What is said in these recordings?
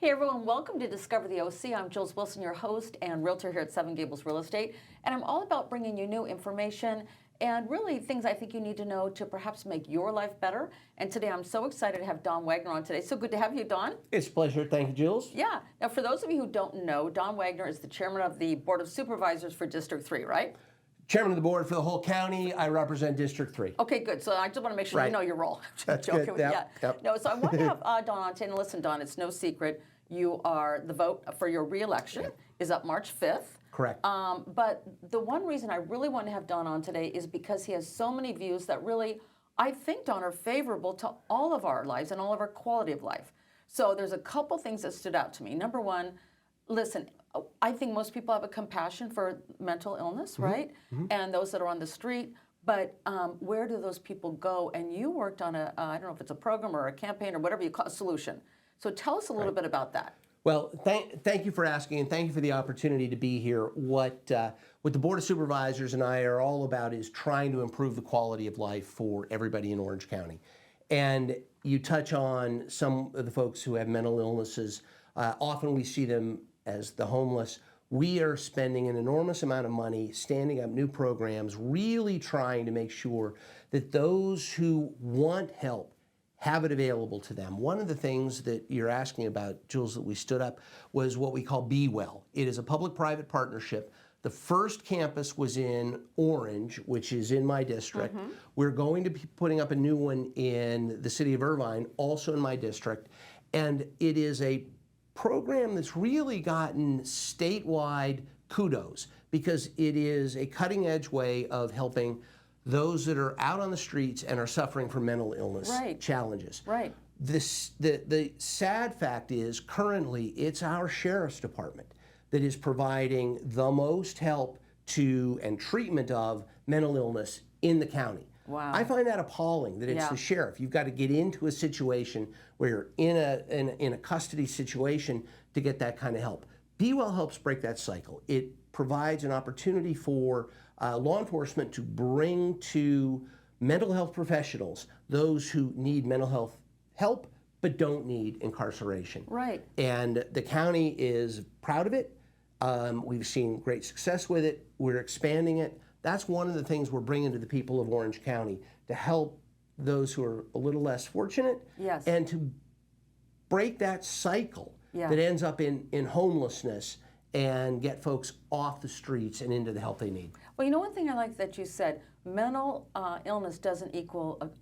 Hey everyone, welcome to Discover the OC. I'm Jules Wilson, your host and realtor here at Seven Gables Real Estate. And I'm all about bringing you new information and really things I think you need to know to perhaps make your life better. And today I'm so excited to have Don Wagner on today. So good to have you, Don. It's a pleasure. Thank you, Jules. Yeah. Now, for those of you who don't know, Don Wagner is the chairman of the Board of Supervisors for District 3, right? Chairman of the board for the whole county. I represent District 3. Okay, good. So I just want to make sure you know your role. That's good. Yep. No, so I want to have Don on today. And listen, Don, it's no secret. You are, the vote for your re-election is up March 5th. Correct. But the one reason I really want to have Don on today is because he has so many views that really, I think, Don, are favorable to all of our lives and all of our quality of life. So there's a couple things that stood out to me. Number one, listen, I think most people have a compassion for mental illness, right? And those that are on the street. But where do those people go? And you worked on a, I don't know if it's a program or a campaign or whatever you call a solution. So tell us a little bit about that. Well, thank you for asking, and thank you for the opportunity to be here. What the Board of Supervisors and I are all about is trying to improve the quality of life for everybody in Orange County. And you touch on some of the folks who have mental illnesses. Often we see them as the homeless. We are spending an enormous amount of money standing up new programs, really trying to make sure that those who want help have it available to them. One of the things that you're asking about, Jules, that we stood up was what we call Be Well. It is a public-private partnership. The first campus was in Orange, which is in my district. We're going to be putting up a new one in the city of Irvine, also in my district. And it is a program that's really gotten statewide kudos because it is a cutting-edge way of helping those that are out on the streets and are suffering from mental illness challenges. Right. The sad fact is currently it's our sheriff's department that is providing the most help to and treatment of mental illness in the county. Wow. I find that appalling that it's the sheriff. You've got to get into a situation where you're in a custody situation to get that kind of help. Be Well helps break that cycle. It provides an opportunity for law enforcement to bring to mental health professionals those who need mental health help but don't need incarceration. Right. And the county is proud of it. We've seen great success with it. We're expanding it. That's one of the things we're bringing to the people of Orange County to help those who are a little less fortunate and to break that cycle that ends up in homelessness and get folks off the streets and into the help they need. Well, you know, one thing I like that you said, mental illness doesn't equal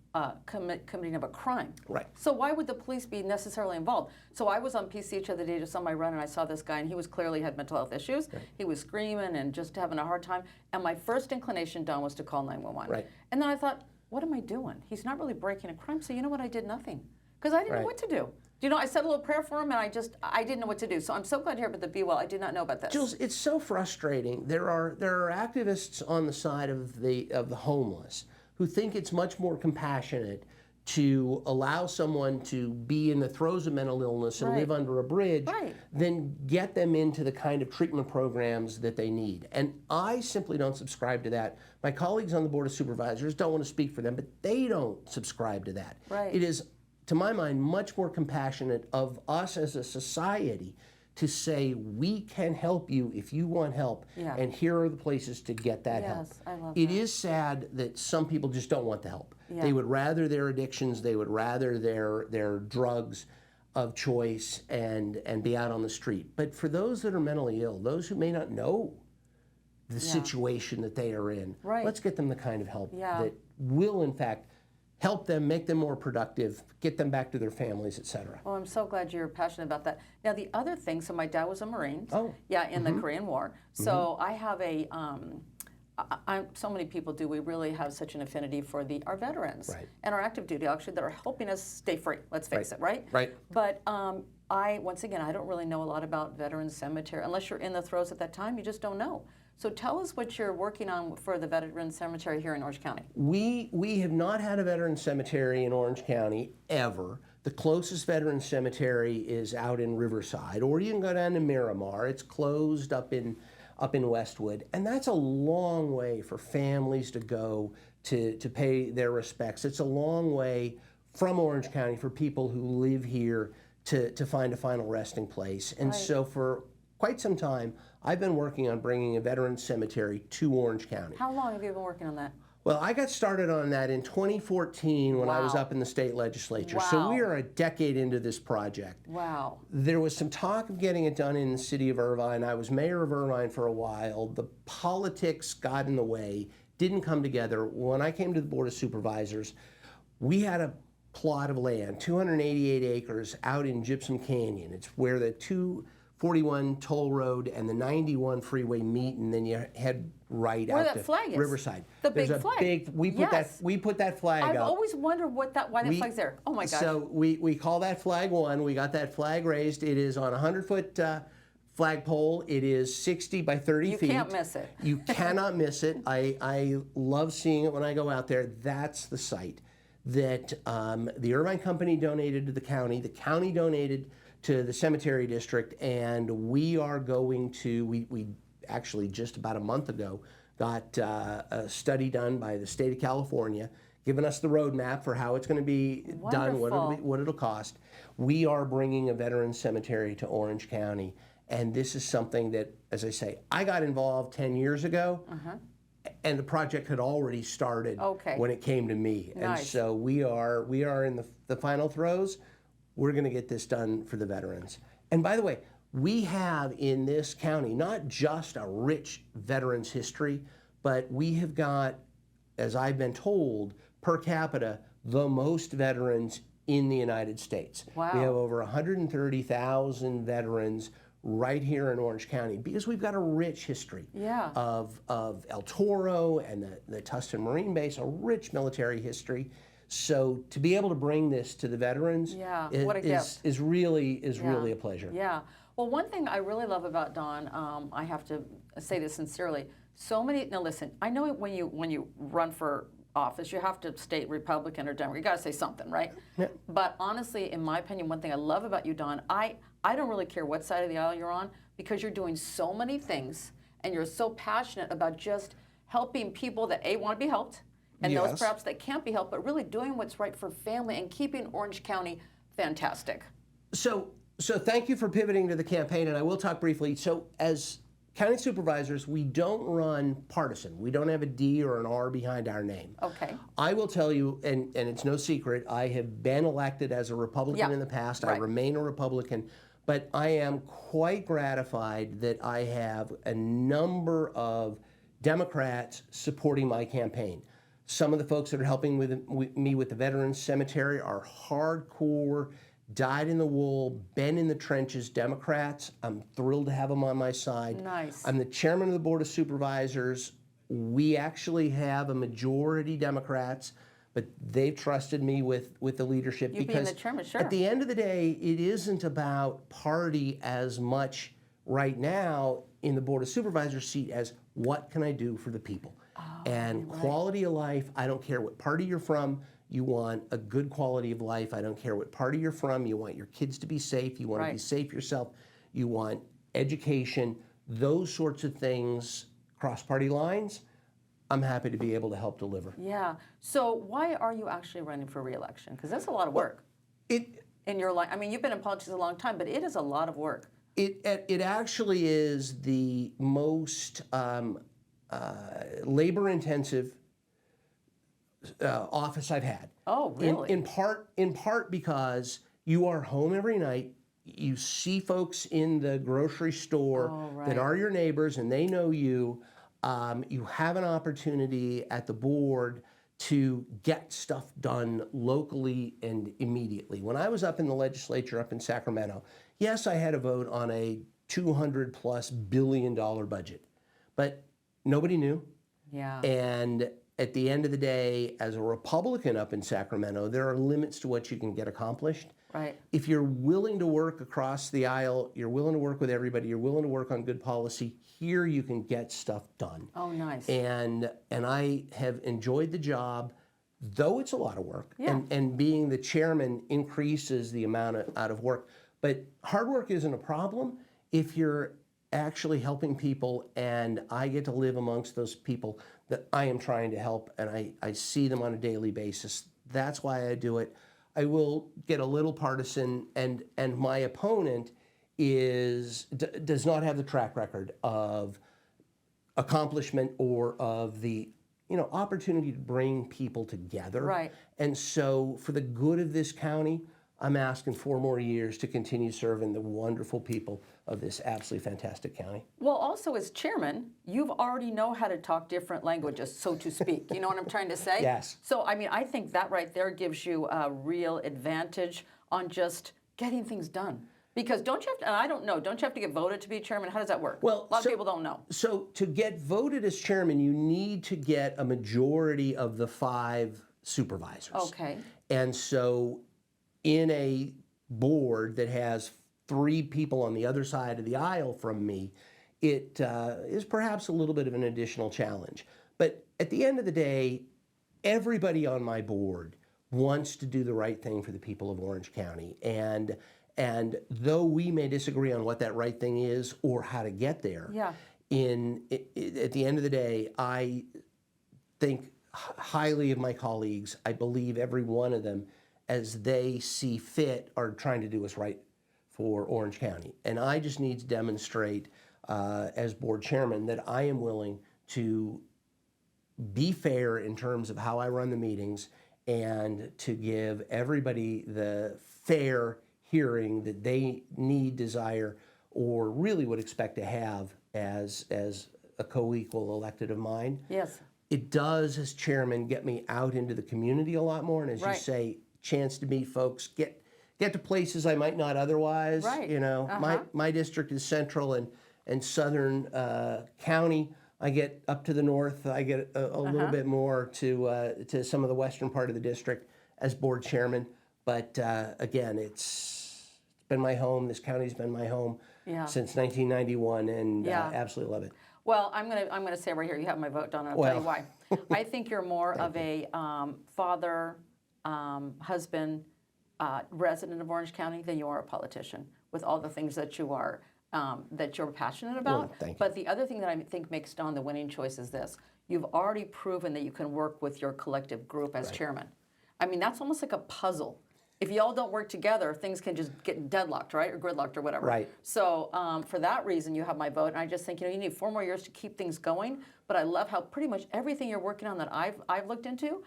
committing of a crime. Right. So why would the police be necessarily involved? So I was on PCH the other day just on my run and I saw this guy and he was clearly had mental health issues. Right. He was screaming and just having a hard time. And my first inclination, Don, was to call 911. Right. And then I thought, what am I doing? He's not really breaking a crime. So you know what? I did nothing because I didn't know what to do. You know, I said a little prayer for him, and I didn't know what to do. So I'm so glad to hear about the Be Well. I did not know about this. Jules, it's so frustrating. There are activists on the side of the homeless who think it's much more compassionate to allow someone to be in the throes of mental illness and live under a bridge than get them into the kind of treatment programs that they need. And I simply don't subscribe to that. My colleagues on the Board of Supervisors don't want to speak for them, but they don't subscribe to that. Right. It is, to my mind, much more compassionate of us as a society to say, we can help you if you want help, and here are the places to get that help. I love it is sad that some people just don't want the help. They would rather their addictions, they would rather their drugs of choice and be out on the street. But for those that are mentally ill, those who may not know the situation that they are in, let's get them the kind of help that will, in fact, help them, make them more productive, get them back to their families, et cetera. Well, I'm so glad you're passionate about that. Now, the other thing, so my dad was a Marine. In the Korean War. So I have a, so many people do, we really have such an affinity for our veterans and our active duty, actually, that are helping us stay free, let's face it, right? But once again, I don't really know a lot about Veterans Cemetery. Unless you're in the throes at that time, you just don't know. So tell us what you're working on for the Veterans Cemetery here in Orange County. We have not had a Veterans Cemetery in Orange County ever. The closest Veterans Cemetery is out in Riverside, or you can go down to Miramar. It's closed up in Westwood, and that's a long way for families to go to pay their respects. It's a long way from Orange County for people who live here to find a final resting place. And Right. so for quite some time, I've been working on bringing a veterans cemetery to Orange County. How long have you been working on that? Well, I got started on that in 2014 when I was Wow. up in the state legislature. So we Wow. are a decade into this project. Wow. There was some talk of getting it done in the city of Irvine. I was mayor of Irvine for a while. The politics got in the way, didn't come together. When I came to the Board of Supervisors, we had a plot of land, 288 acres out in Gypsum Canyon. It's where the 241 toll road and the 91 freeway meet, and then you head right Where out that to flag is. Riverside. The There's big a flag. we put Yes. that we put that flag I've up. always wondered why that flag's there. Oh my gosh. So we call that flag one. We got that flag raised. It is on a 100-foot flagpole. It is 60 by 30 you feet. can't miss it. You cannot miss it. I love seeing it when I go out there. That's the site that the Irvine Company donated to the county. The county donated to the cemetery district, and we are going to, we actually just about a month ago got a study done by the state of California, giving us the roadmap for how it's going to be done, Wonderful. what it'll cost. We are bringing a veterans cemetery to Orange County, and this is something that, as I say, I got involved 10 years ago, and the project had already started Okay. when it came to me. And Nice. so we are in the final throes. We're going to get this done for the veterans. And by the way, we have in this county not just a rich veterans history, but we have got, as I've been told, per capita, the most veterans in the United States. Wow. We have over 130,000 veterans right here in Orange County because we've got a rich history Yeah. of El Toro and the Tustin Marine Base, a rich military history. So to be able to bring this to the veterans Yeah, is, what a gift. is really a pleasure. Yeah. Well, one thing I really love about Don, I have to say this sincerely. So many. Now, listen. I know when you run for office, you have to state Republican or Democrat. You got to say something, right? Yeah. But honestly, in my opinion, one thing I love about you, Don, I don't really care what side of the aisle you're on because you're doing so many things and you're so passionate about just helping people that want to be helped and those Yes. perhaps that can't be helped, but really doing what's right for family and keeping Orange County fantastic. So thank you for pivoting to the campaign, and I will talk briefly. So as county supervisors, we don't run partisan. We don't have a D or an R behind our name. Okay. I will tell you, and it's no secret, I have been elected as a Republican Yeah, in the past. I right. remain a Republican, but I am quite gratified that I have a number of Democrats supporting my campaign. Some of the folks that are helping me with the Veterans Cemetery are hardcore, dyed-in-the-wool, been-in-the-trenches Democrats. I'm thrilled to have them on my side. Nice. I'm the chairman of the Board of Supervisors. We actually have a majority Democrats, but they've trusted me with the leadership You being because the chairman, sure. at the end of the day, it isn't about party as much right now in the Board of Supervisors seat as what can I do for the people. And quality of life, I don't care what party you're from, you want a good quality of life. I don't care what party you're from, you want your kids to be safe, you want to be Right. safe yourself, you want education, those sorts of things, cross-party lines, I'm happy to be able to help deliver. Yeah. So why are you actually running for re-election? Because that's a lot of work It in your life. I mean, you've been in politics a long time, but it is a lot of work. It actually is the most labor-intensive office I've had. Oh, really? In part because you are home every night. You see folks in the grocery store Oh, that right. are your neighbors, and they know you. You have an opportunity at the board to get stuff done locally and immediately. When I was up in the legislature up in Sacramento, yes, I had a vote on a $200+ billion budget, but nobody knew. Yeah. And at the end of the day, as a Republican up in Sacramento, there are limits to what you can get accomplished. Right. If you're willing to work across the aisle, you're willing to work with everybody, you're willing to work on good policy, here you can get stuff done. Oh, nice. And I have enjoyed the job, though it's a lot of work. Yeah. And being the chairman increases the amount out of work. But hard work isn't a problem if you're actually helping people, and I get to live amongst those people that I am trying to help, and I see them on a daily basis. That's why I do it. I will get a little partisan, and my opponent does not have the track record of accomplishment or of the opportunity to bring people together. Right. And so for the good of this county, I'm asking 4 more years to continue serving the wonderful people of this absolutely fantastic county. Well, also as chairman, you've already know how to talk different languages, so to speak. You know what I'm trying to say? Yes. So, I mean, I think that right there gives you a real advantage on just getting things done. Because don't you have to, and I don't know, don't you have to get voted to be chairman? How does that work? Well, a lot of people don't know. So to get voted as chairman, you need to get a majority of the 5 supervisors. Okay. And so in a board that has 3 people on the other side of the aisle from me, it is perhaps a little bit of an additional challenge. But at the end of the day, everybody on my board wants to do the right thing for the people of Orange County. And though we may disagree on what that right thing is or how to get there, Yeah. at the end of the day, I think highly of my colleagues. I believe every one of them, as they see fit, are trying to do what's right for Orange County. And I just need to demonstrate as board chairman that I am willing to be fair in terms of how I run the meetings and to give everybody the fair hearing that they need, desire, or really would expect to have as a co-equal elected of mine. Yes. It does, as chairman, get me out into the community a lot more, and as Right. you say, chance to meet folks, get to places I might not otherwise. Right. My district is central and southern county. I get up to the north. I get a little bit more to some of the western part of the district as board chairman. But again, it's been my home. This county's been my home since 1991, and absolutely love it. Well, I'm gonna say right here, you have my vote, Donna. I'll tell you why. I think you're more of a father, husband, resident of Orange County than you are a politician. With all the things that you are, that you're passionate about. Well, thank you. But the other thing that I think makes Don the winning choice is this: you've already proven that you can work with your collective group as chairman. I mean, that's almost like a puzzle. If you all don't work together, things can just get deadlocked, right, or gridlocked, or whatever. Right. So for that reason, you have my vote, and I just think you need 4 more years to keep things going. But I love how pretty much everything you're working on that I've looked into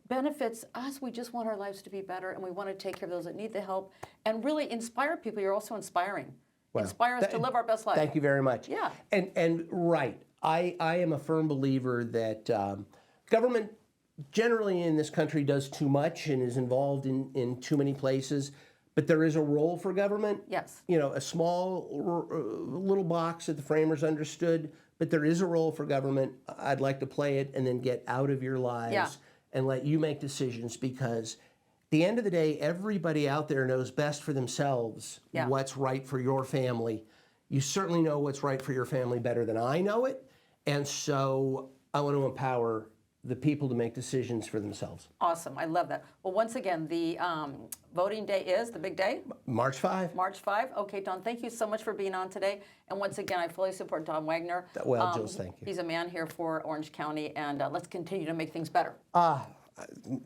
benefits us. We just want our lives to be better, and we want to take care of those that need the help, and really inspire people. You're also inspiring. Well, inspire us to live our best life. Thank you very much. Yeah. And right, I am a firm believer that government generally in this country does too much and is involved in too many places, but there is a role for government. Yes. A small little box that the framers understood, but there is a role for government. I'd like to play it and then get out of your lives and let you make decisions, because at the end of the day, everybody out there knows best for themselves what's right for your family. You certainly know what's right for your family better than I know it, and so I want to empower the people to make decisions for themselves. Awesome. I love that. Well, once again, the voting day is the big day. March 5. March 5. Okay, Don, thank you so much for being on today. And once again, I fully support Don Wagner. Well, Jules, thank you. He's a man here for Orange County, and let's continue to make things better.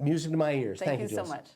Music to my ears. Thank you Jules. so much.